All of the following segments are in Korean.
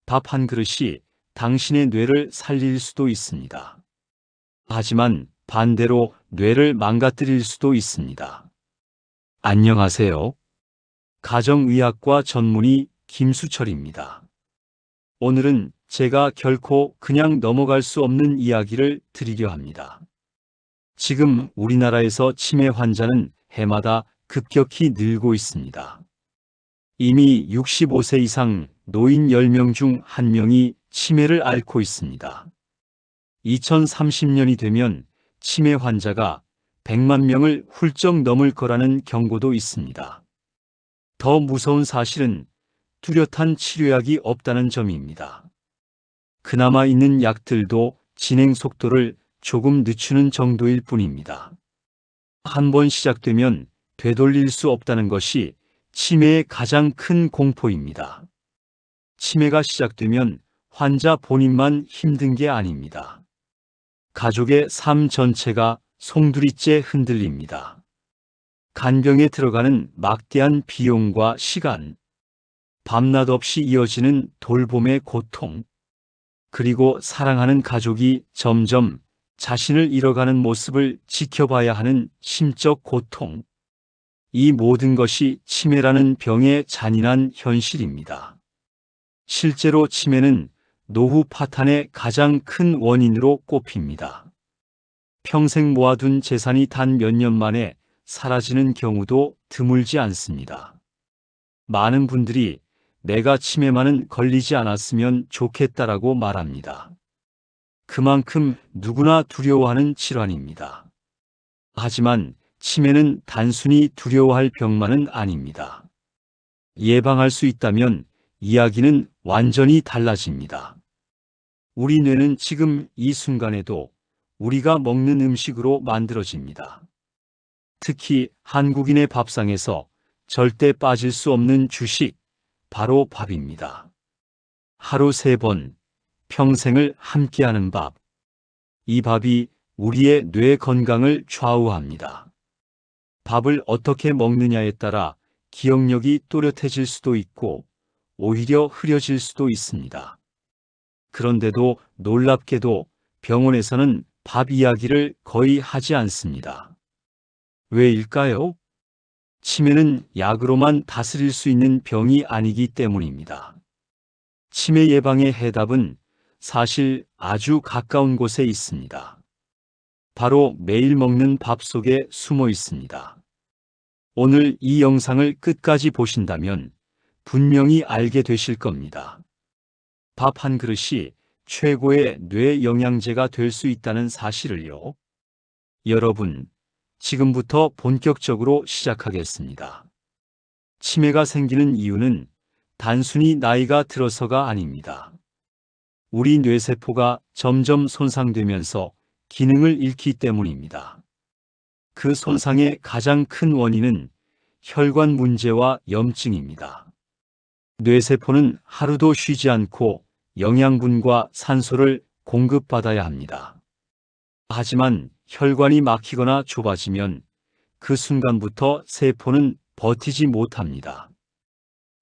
밥 한 그릇이 당신의 뇌를 살릴 수도 있습니다. 하지만 반대로 뇌를 망가뜨릴 수도 있습니다. 안녕하세요. 가정의학과 전문의 김수철입니다. 오늘은 제가 결코 그냥 넘어갈 수 없는 이야기를 드리려 합니다. 지금 우리나라에서 치매 환자는 해마다 급격히 늘고 있습니다. 이미 65세 이상 노인 10명 중 1명이 치매를 앓고 있습니다. 2030년이 되면 치매 환자가 100만 명을 훌쩍 넘을 거라는 경고도 있습니다. 더 무서운 사실은 뚜렷한 치료약이 없다는 점입니다. 그나마 있는 약들도 진행 속도를 조금 늦추는 정도일 뿐입니다. 한번 시작되면 되돌릴 수 없다는 것이 치매의 가장 큰 공포입니다. 치매가 시작되면 환자 본인만 힘든 게 아닙니다. 가족의 삶 전체가 송두리째 흔들립니다. 간병에 들어가는 막대한 비용과 시간, 밤낮 없이 이어지는 돌봄의 고통, 그리고 사랑하는 가족이 점점 자신을 잃어가는 모습을 지켜봐야 하는 심적 고통, 이 모든 것이 치매라는 병의 잔인한 현실입니다. 실제로 치매는 노후 파탄의 가장 큰 원인으로 꼽힙니다. 평생 모아둔 재산이 단 몇 년 만에 사라지는 경우도 드물지 않습니다. 많은 분들이 내가 치매만은 걸리지 않았으면 좋겠다라고 말합니다. 그만큼 누구나 두려워하는 질환입니다. 하지만 치매는 단순히 두려워할 병만은 아닙니다. 예방할 수 있다면 이야기는 완전히 달라집니다. 우리 뇌는 지금 이 순간에도 우리가 먹는 음식으로 만들어집니다. 특히 한국인의 밥상에서 절대 빠질 수 없는 주식, 바로 밥입니다. 하루 3번, 평생을 함께하는 밥. 이 밥이 우리의 뇌 건강을 좌우합니다. 밥을 어떻게 먹느냐에 따라 기억력이 또렷해질 수도 있고 오히려 흐려질 수도 있습니다. 그런데도 놀랍게도 병원에서는 밥 이야기를 거의 하지 않습니다. 왜일까요? 치매는 약으로만 다스릴 수 있는 병이 아니기 때문입니다. 치매 예방의 해답은 사실 아주 가까운 곳에 있습니다. 바로 매일 먹는 밥 속에 숨어 있습니다. 오늘 이 영상을 끝까지 보신다면 분명히 알게 되실 겁니다. 밥 한 그릇이 최고의 뇌 영양제가 될 수 있다는 사실을요. 여러분, 지금부터 본격적으로 시작하겠습니다. 치매가 생기는 이유는 단순히 나이가 들어서가 아닙니다. 우리 뇌세포가 점점 손상되면서 기능을 잃기 때문입니다. 그 손상의 가장 큰 원인은 혈관 문제와 염증입니다. 뇌세포는 하루도 쉬지 않고 영양분과 산소를 공급받아야 합니다. 하지만 혈관이 막히거나 좁아지면 그 순간부터 세포는 버티지 못합니다.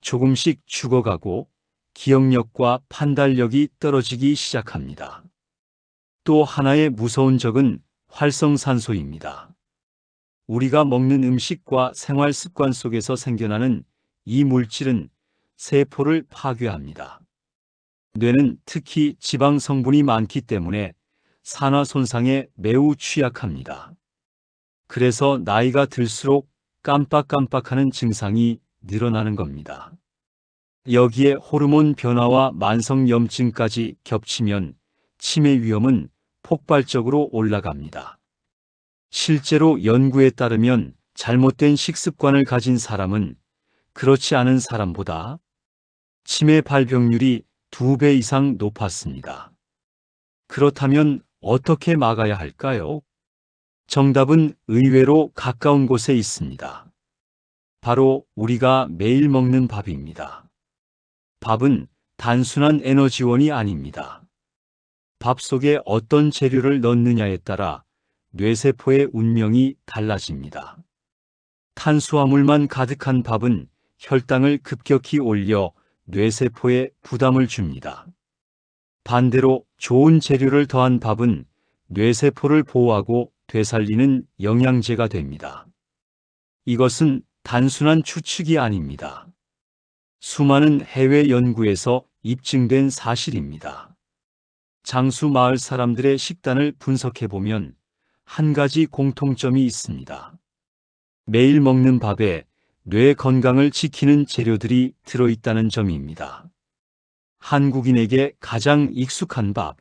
조금씩 죽어가고 기억력과 판단력이 떨어지기 시작합니다. 또 하나의 무서운 적은 활성산소입니다. 우리가 먹는 음식과 생활 습관 속에서 생겨나는 이 물질은 세포를 파괴합니다. 뇌는 특히 지방 성분이 많기 때문에 산화 손상에 매우 취약합니다. 그래서 나이가 들수록 깜빡깜빡하는 증상이 늘어나는 겁니다. 여기에 호르몬 변화와 만성염증까지 겹치면 치매 위험은 폭발적으로 올라갑니다. 실제로 연구에 따르면 잘못된 식습관을 가진 사람은 그렇지 않은 사람보다 치매 발병률이 2배 이상 높았습니다. 그렇다면 어떻게 막아야 할까요? 정답은 의외로 가까운 곳에 있습니다. 바로 우리가 매일 먹는 밥입니다. 밥은 단순한 에너지원이 아닙니다. 밥 속에 어떤 재료를 넣느냐에 따라 뇌세포의 운명이 달라집니다. 탄수화물만 가득한 밥은 혈당을 급격히 올려 뇌세포에 부담을 줍니다. 반대로 좋은 재료를 더한 밥은 뇌세포를 보호하고 되살리는 영양제가 됩니다. 이것은 단순한 추측이 아닙니다. 수많은 해외 연구에서 입증된 사실입니다. 장수 마을 사람들의 식단을 분석해보면 한 가지 공통점이 있습니다. 매일 먹는 밥에 뇌 건강을 지키는 재료들이 들어있다는 점입니다. 한국인에게 가장 익숙한 밥.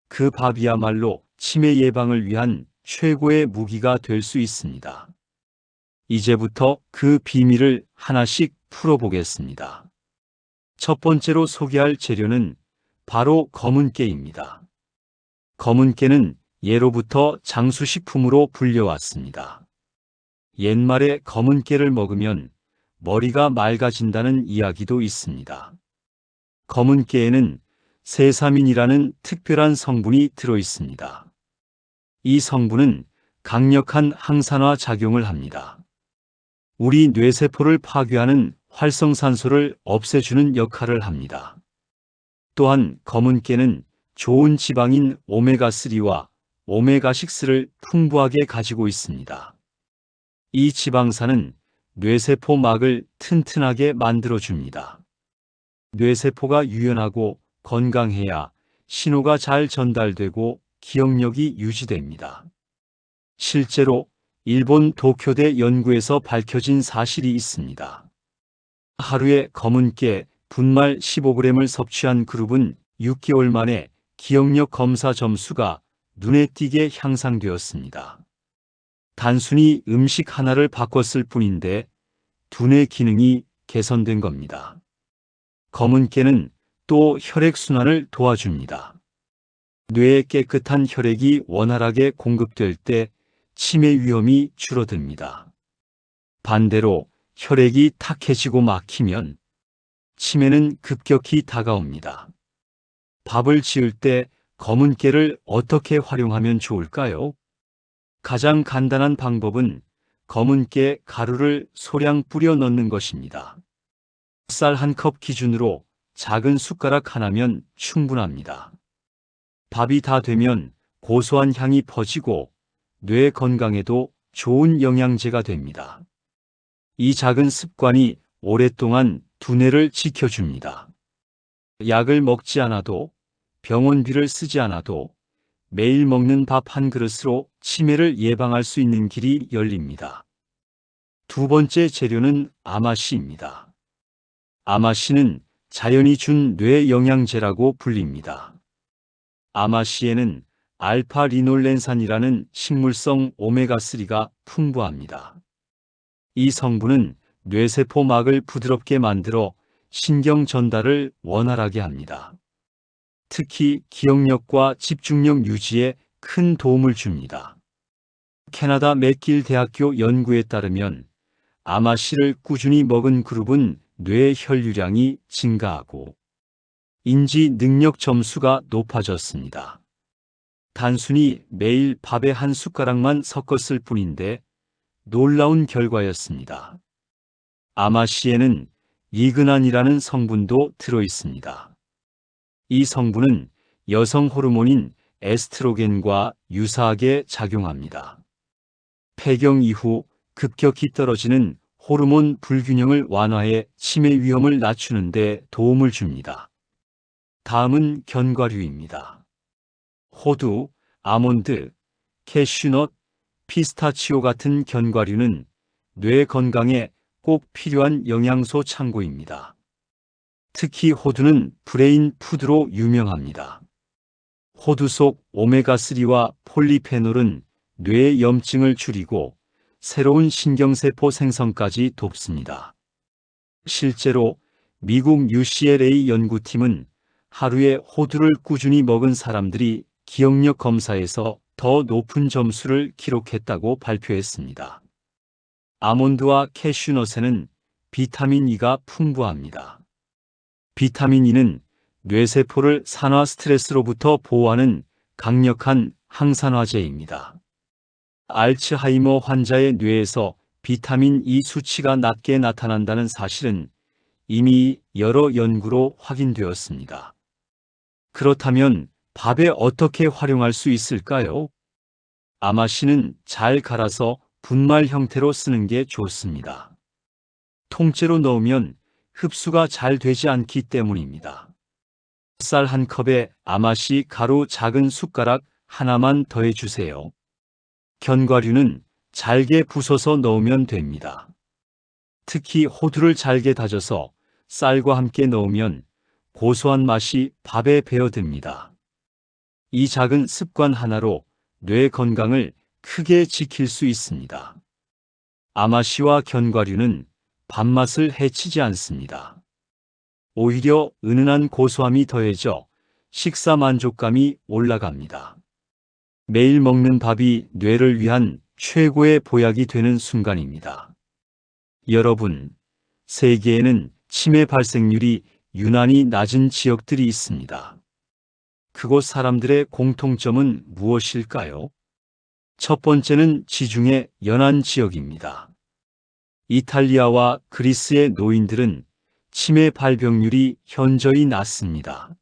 그 밥이야말로 치매 예방을 위한 최고의 무기가 될 수 있습니다. 이제부터 그 비밀을 하나씩 풀어보겠습니다. 첫 번째로 소개할 재료는 바로 검은깨입니다. 검은깨는 예로부터 장수식품으로 불려왔습니다. 옛말에 검은깨를 먹으면 머리가 맑아진다는 이야기도 있습니다. 검은깨에는 세사민이라는 특별한 성분이 들어있습니다. 이 성분은 강력한 항산화 작용을 합니다. 우리 뇌세포를 파괴하는 활성산소를 없애주는 역할을 합니다. 또한 검은깨는 좋은 지방인 오메가3와 오메가6를 풍부하게 가지고 있습니다. 이 지방산은 뇌세포 막을 튼튼하게 만들어줍니다. 뇌세포가 유연하고 건강해야 신호가 잘 전달되고 기억력이 유지됩니다. 실제로 일본 도쿄대 연구에서 밝혀진 사실이 있습니다. 하루에 검은깨 분말 15g을 섭취한 그룹은 6개월 만에 기억력 검사 점수가 눈에 띄게 향상되었습니다. 단순히 음식 하나를 바꿨을 뿐인데 두뇌 기능이 개선된 겁니다. 검은깨는 또 혈액순환을 도와줍니다. 뇌에 깨끗한 혈액이 원활하게 공급될 때 치매 위험이 줄어듭니다. 반대로 혈액이 탁해지고 막히면 치매는 급격히 다가옵니다. 밥을 지을 때 검은깨를 어떻게 활용하면 좋을까요? 가장 간단한 방법은 검은깨 가루를 소량 뿌려 넣는 것입니다. 쌀 한 컵 기준으로 작은 숟가락 하나면 충분합니다. 밥이 다 되면 고소한 향이 퍼지고 뇌 건강에도 좋은 영양제가 됩니다. 이 작은 습관이 오랫동안 두뇌를 지켜줍니다. 약을 먹지 않아도 병원비를 쓰지 않아도 매일 먹는 밥 한 그릇으로 치매를 예방할 수 있는 길이 열립니다. 두 번째 재료는 아마씨입니다. 아마씨는 자연이 준 뇌 영양제라고 불립니다. 아마씨에는 알파-리놀렌산이라는 식물성 오메가3가 풍부합니다. 이 성분은 뇌세포 막을 부드럽게 만들어 신경 전달을 원활하게 합니다. 특히 기억력과 집중력 유지에 큰 도움을 줍니다. 캐나다 맥길 대학교 연구에 따르면 아마씨를 꾸준히 먹은 그룹은 뇌 혈류량이 증가하고 인지 능력 점수가 높아졌습니다. 단순히 매일 밥에 한 숟가락만 섞었을 뿐인데 놀라운 결과였습니다. 아마씨에는 리그난이라는 성분도 들어있습니다. 이 성분은 여성 호르몬인 에스트로겐과 유사하게 작용합니다. 폐경 이후 급격히 떨어지는 호르몬 불균형을 완화해 치매 위험을 낮추는 데 도움을 줍니다. 다음은 견과류입니다. 호두, 아몬드, 캐슈넛, 피스타치오 같은 견과류는 뇌 건강에 꼭 필요한 영양소 창고입니다. 특히 호두는 브레인 푸드로 유명합니다. 호두 속 오메가3와 폴리페놀은 뇌 염증을 줄이고 새로운 신경세포 생성까지 돕습니다. 실제로 미국 UCLA 연구팀은 하루에 호두를 꾸준히 먹은 사람들이 기억력 검사에서 더 높은 점수를 기록했다고 발표했습니다. 아몬드와 캐슈넛에는 비타민 E가 풍부합니다. 비타민 E는 뇌세포를 산화 스트레스로부터 보호하는 강력한 항산화제입니다. 알츠하이머 환자의 뇌에서 비타민 E 수치가 낮게 나타난다는 사실은 이미 여러 연구로 확인되었습니다. 그렇다면 밥에 어떻게 활용할 수 있을까요? 아마씨는 잘 갈아서 분말 형태로 쓰는 게 좋습니다. 통째로 넣으면 흡수가 잘 되지 않기 때문입니다. 쌀 한 컵에 아마씨 가루 작은 숟가락 하나만 더해주세요. 견과류는 잘게 부숴서 넣으면 됩니다. 특히 호두를 잘게 다져서 쌀과 함께 넣으면 고소한 맛이 밥에 배어듭니다. 이 작은 습관 하나로 뇌 건강을 크게 지킬 수 있습니다. 아마씨와 견과류는 밥맛을 해치지 않습니다. 오히려 은은한 고소함이 더해져 식사 만족감이 올라갑니다. 매일 먹는 밥이 뇌를 위한 최고의 보약이 되는 순간입니다. 여러분, 세계에는 치매 발생률이 유난히 낮은 지역들이 있습니다. 그곳 사람들의 공통점은 무엇일까요? 첫 번째는 지중해 연안 지역입니다. 이탈리아와 그리스의 노인들은 치매 발병률이 현저히 낮습니다.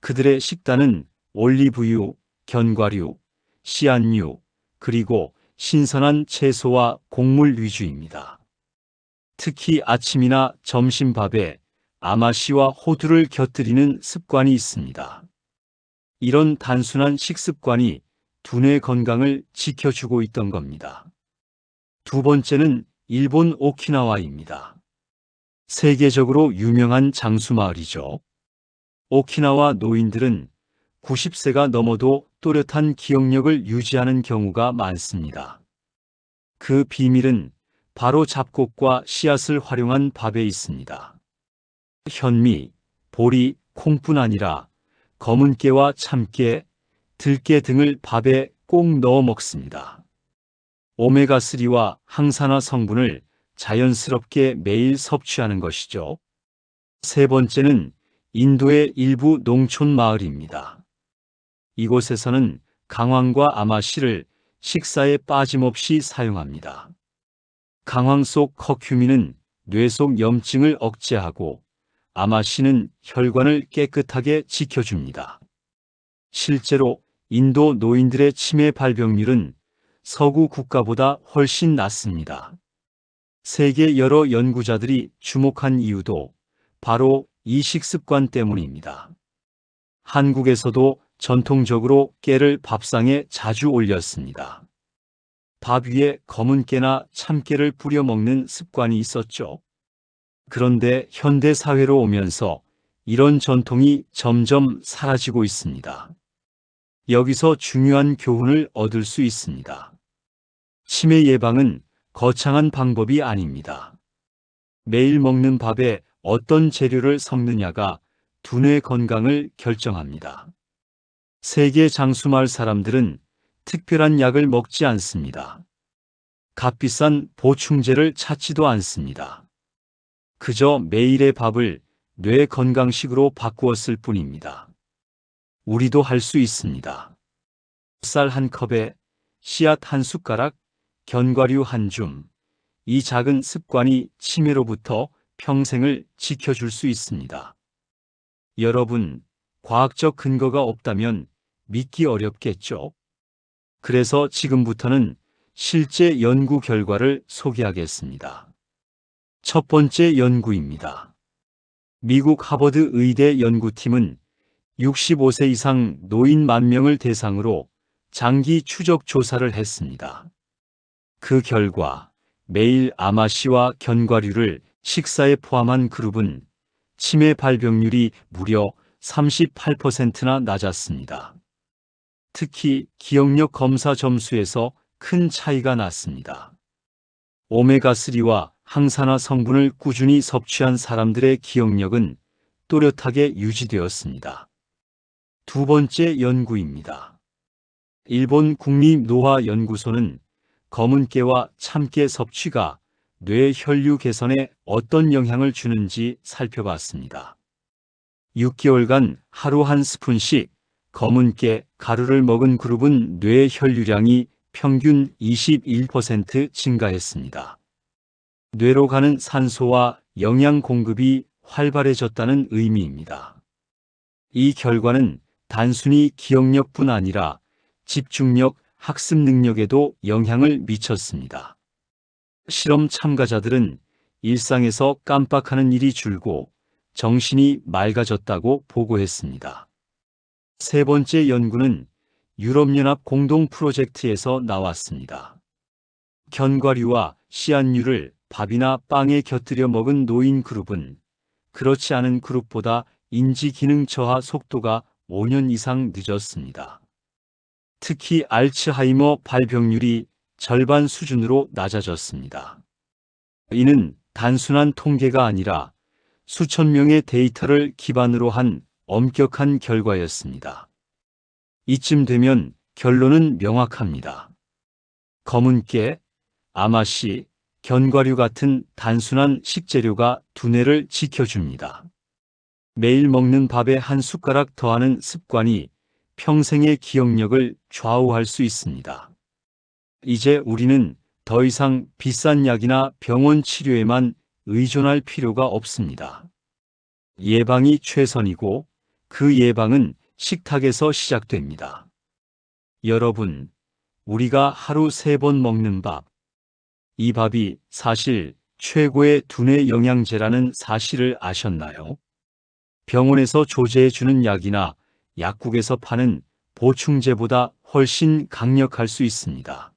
그들의 식단은 올리브유, 견과류, 씨앗류, 그리고 신선한 채소와 곡물 위주입니다. 특히 아침이나 점심밥에 아마씨와 호두를 곁들이는 습관이 있습니다. 이런 단순한 식습관이 두뇌 건강을 지켜주고 있던 겁니다. 두 번째는 일본 오키나와입니다. 세계적으로 유명한 장수마을이죠. 오키나와 노인들은 90세가 넘어도 또렷한 기억력을 유지하는 경우가 많습니다. 그 비밀은 바로 잡곡과 씨앗을 활용한 밥에 있습니다. 현미, 보리, 콩뿐 아니라 검은 깨와 참깨, 들깨 등을 밥에 꼭 넣어 먹습니다. 오메가3와 항산화 성분을 자연스럽게 매일 섭취하는 것이죠. 세 번째는 인도의 일부 농촌 마을입니다. 이곳에서는 강황과 아마씨를 식사에 빠짐없이 사용합니다. 강황 속 커큐민은 뇌 속 염증을 억제하고 아마씨는 혈관을 깨끗하게 지켜줍니다. 실제로 인도 노인들의 치매 발병률은 서구 국가보다 훨씬 낮습니다. 세계 여러 연구자들이 주목한 이유도 바로 이 식습관 때문입니다. 한국에서도 전통적으로 깨를 밥상에 자주 올렸습니다. 밥 위에 검은 깨나 참깨를 뿌려 먹는 습관이 있었죠. 그런데 현대 사회로 오면서 이런 전통이 점점 사라지고 있습니다. 여기서 중요한 교훈을 얻을 수 있습니다. 치매 예방은 거창한 방법이 아닙니다. 매일 먹는 밥에 어떤 재료를 섞느냐가 두뇌 건강을 결정합니다. 세계 장수마을 사람들은 특별한 약을 먹지 않습니다. 값비싼 보충제를 찾지도 않습니다. 그저 매일의 밥을 뇌 건강식으로 바꾸었을 뿐입니다. 우리도 할 수 있습니다. 쌀 한 컵에 씨앗 한 숟가락, 견과류 한 줌. 이 작은 습관이 치매로부터 평생을 지켜줄 수 있습니다. 여러분, 과학적 근거가 없다면 믿기 어렵겠죠? 그래서 지금부터는 실제 연구 결과를 소개하겠습니다. 첫 번째 연구입니다. 미국 하버드 의대 연구팀은 65세 이상 노인 10,000명을 대상으로 장기 추적 조사를 했습니다. 그 결과 매일 아마씨와 견과류를 식사에 포함한 그룹은 치매 발병률이 무려 38%나 낮았습니다. 특히 기억력 검사 점수에서 큰 차이가 났습니다. 오메가3와 항산화 성분을 꾸준히 섭취한 사람들의 기억력은 또렷하게 유지되었습니다. 두 번째 연구입니다. 일본 국립노화연구소는 검은 깨와 참깨 섭취가 뇌 혈류 개선에 어떤 영향을 주는지 살펴봤습니다. 6개월간 하루 한 스푼씩 검은 깨 가루를 먹은 그룹은 뇌 혈류량이 평균 21% 증가했습니다. 뇌로 가는 산소와 영양 공급이 활발해졌다는 의미입니다. 이 결과는 단순히 기억력뿐 아니라 집중력, 학습 능력에도 영향을 미쳤습니다. 실험 참가자들은 일상에서 깜빡하는 일이 줄고 정신이 맑아졌다고 보고했습니다. 세 번째 연구는 유럽연합 공동 프로젝트에서 나왔습니다. 견과류와 씨앗류를 밥이나 빵에 곁들여 먹은 노인 그룹은 그렇지 않은 그룹보다 인지 기능 저하 속도가 5년 이상 늦었습니다. 특히 알츠하이머 발병률이 절반 수준으로 낮아졌습니다. 이는 단순한 통계가 아니라 수천 명의 데이터를 기반으로 한 엄격한 결과였습니다. 이쯤 되면 결론은 명확합니다. 검은 깨, 아마씨, 견과류 같은 단순한 식재료가 두뇌를 지켜줍니다. 매일 먹는 밥에 한 숟가락 더하는 습관이 평생의 기억력을 좌우할 수 있습니다. 이제 우리는 더 이상 비싼 약이나 병원 치료에만 의존할 필요가 없습니다. 예방이 최선이고 그 예방은 식탁에서 시작됩니다. 여러분, 우리가 하루 3번 먹는 밥, 이 밥이 사실 최고의 두뇌 영양제라는 사실을 아셨나요? 병원에서 조제해주는 약이나 약국에서 파는 보충제보다 훨씬 강력할 수 있습니다.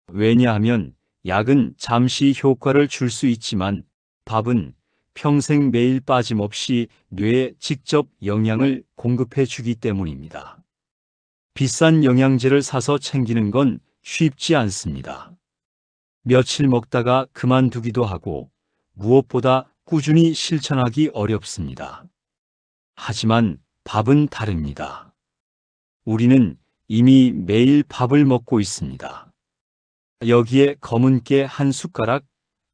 왜냐하면 약은 잠시 효과를 줄 수 있지만 밥은 평생 매일 빠짐없이 뇌에 직접 영양을 공급해 주기 때문입니다. 비싼 영양제를 사서 챙기는 건 쉽지 않습니다. 며칠 먹다가 그만두기도 하고 무엇보다 꾸준히 실천하기 어렵습니다. 하지만 밥은 다릅니다. 우리는 이미 매일 밥을 먹고 있습니다. 여기에 검은 깨 한 숟가락,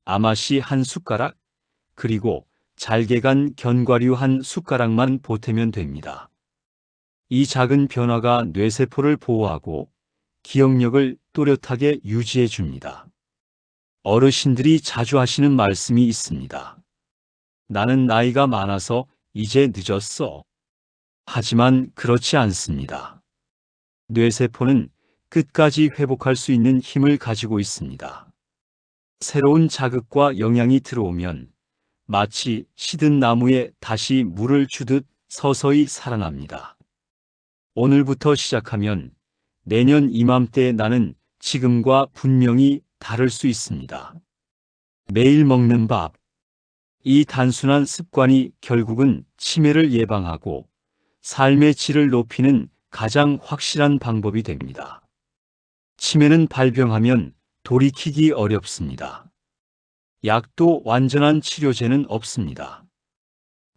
아마씨 한 숟가락, 그리고 잘게 간 견과류 한 숟가락만 보태면 됩니다. 이 작은 변화가 뇌세포를 보호하고 기억력을 또렷하게 유지해 줍니다. 어르신들이 자주 하시는 말씀이 있습니다. 나는 나이가 많아서 이제 늦었어. 하지만 그렇지 않습니다. 뇌세포는 끝까지 회복할 수 있는 힘을 가지고 있습니다. 새로운 자극과 영양이 들어오면 마치 시든 나무에 다시 물을 주듯 서서히 살아납니다. 오늘부터 시작하면 내년 이맘때 나는 지금과 분명히 다를 수 있습니다. 매일 먹는 밥. 이 단순한 습관이 결국은 치매를 예방하고 삶의 질을 높이는 가장 확실한 방법이 됩니다. 치매는 발병하면 돌이키기 어렵습니다. 약도 완전한 치료제는 없습니다.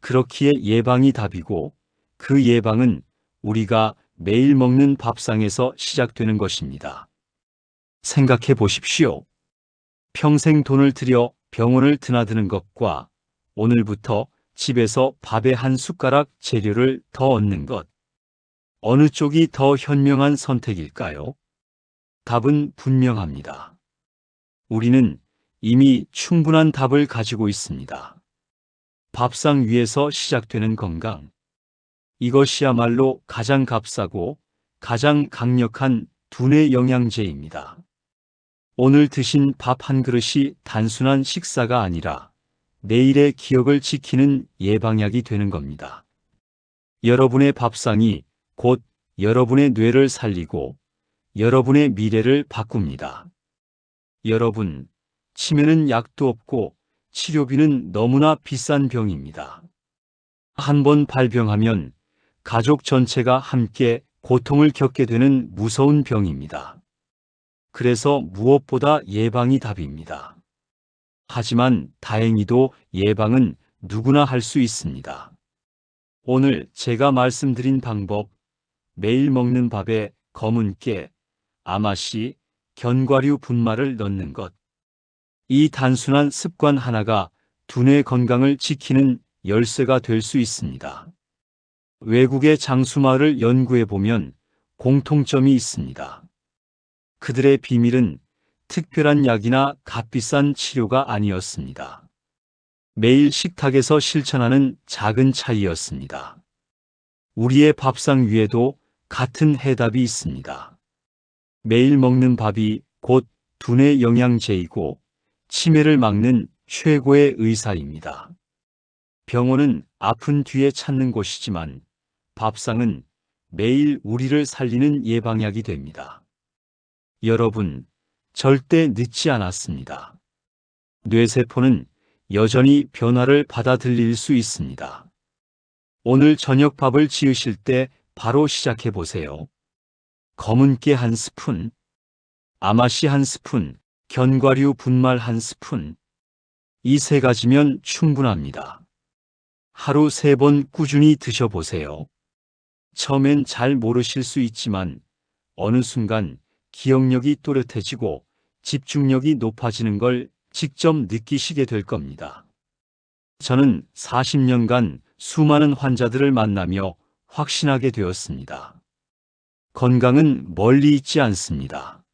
그렇기에 예방이 답이고 그 예방은 우리가 매일 먹는 밥상에서 시작되는 것입니다. 생각해 보십시오. 평생 돈을 들여 병원을 드나드는 것과 오늘부터 집에서 밥에 한 숟가락 재료를 더 얻는 것. 어느 쪽이 더 현명한 선택일까요? 답은 분명합니다. 우리는 이미 충분한 답을 가지고 있습니다. 밥상 위에서 시작되는 건강. 이것이야말로 가장 값싸고 가장 강력한 두뇌 영양제입니다. 오늘 드신 밥 한 그릇이 단순한 식사가 아니라 내일의 기억을 지키는 예방약이 되는 겁니다. 여러분의 밥상이 곧 여러분의 뇌를 살리고 여러분의 미래를 바꿉니다. 여러분, 치매는 약도 없고 치료비는 너무나 비싼 병입니다. 한 번 발병하면 가족 전체가 함께 고통을 겪게 되는 무서운 병입니다. 그래서 무엇보다 예방이 답입니다. 하지만 다행히도 예방은 누구나 할 수 있습니다. 오늘 제가 말씀드린 방법, 매일 먹는 밥에 검은 깨, 아마씨, 견과류 분말을 넣는 것. 이 단순한 습관 하나가 두뇌 건강을 지키는 열쇠가 될 수 있습니다. 외국의 장수마을을 연구해 보면 공통점이 있습니다. 그들의 비밀은 특별한 약이나 값비싼 치료가 아니었습니다. 매일 식탁에서 실천하는 작은 차이였습니다. 우리의 밥상 위에도 같은 해답이 있습니다. 매일 먹는 밥이 곧 두뇌 영양제이고 치매를 막는 최고의 의사입니다. 병원은 아픈 뒤에 찾는 곳이지만 밥상은 매일 우리를 살리는 예방약이 됩니다. 여러분, 절대 늦지 않았습니다. 뇌세포는 여전히 변화를 받아들일 수 있습니다. 오늘 저녁 밥을 지으실 때 바로 시작해 보세요. 검은 깨 한 스푼, 아마씨 한 스푼, 견과류 분말 한 스푼. 이 세 가지면 충분합니다. 하루 3번 꾸준히 드셔보세요. 처음엔 잘 모르실 수 있지만 어느 순간 기억력이 또렷해지고 집중력이 높아지는 걸 직접 느끼시게 될 겁니다. 저는 40년간 수많은 환자들을 만나며 확신하게 되었습니다. 건강은 멀리 있지 않습니다.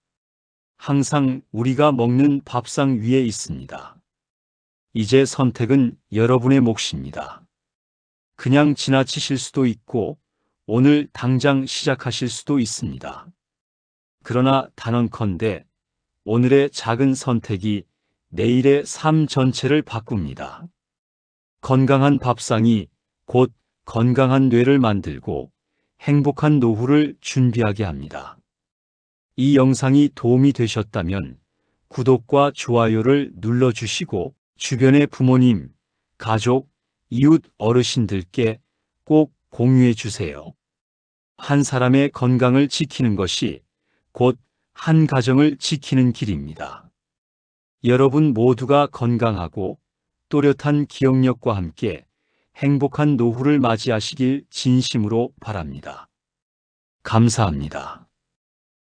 항상 우리가 먹는 밥상 위에 있습니다. 이제 선택은 여러분의 몫입니다. 그냥 지나치실 수도 있고 오늘 당장 시작하실 수도 있습니다. 그러나 단언컨대 오늘의 작은 선택이 내일의 삶 전체를 바꿉니다. 건강한 밥상이 곧 건강한 뇌를 만들고 행복한 노후를 준비하게 합니다. 이 영상이 도움이 되셨다면 구독과 좋아요를 눌러주시고 주변의 부모님, 가족, 이웃 어르신들께 꼭 공유해 주세요. 한 사람의 건강을 지키는 것이 곧 한 가정을 지키는 길입니다. 여러분 모두가 건강하고 또렷한 기억력과 함께 행복한 노후를 맞이하시길 진심으로 바랍니다. 감사합니다.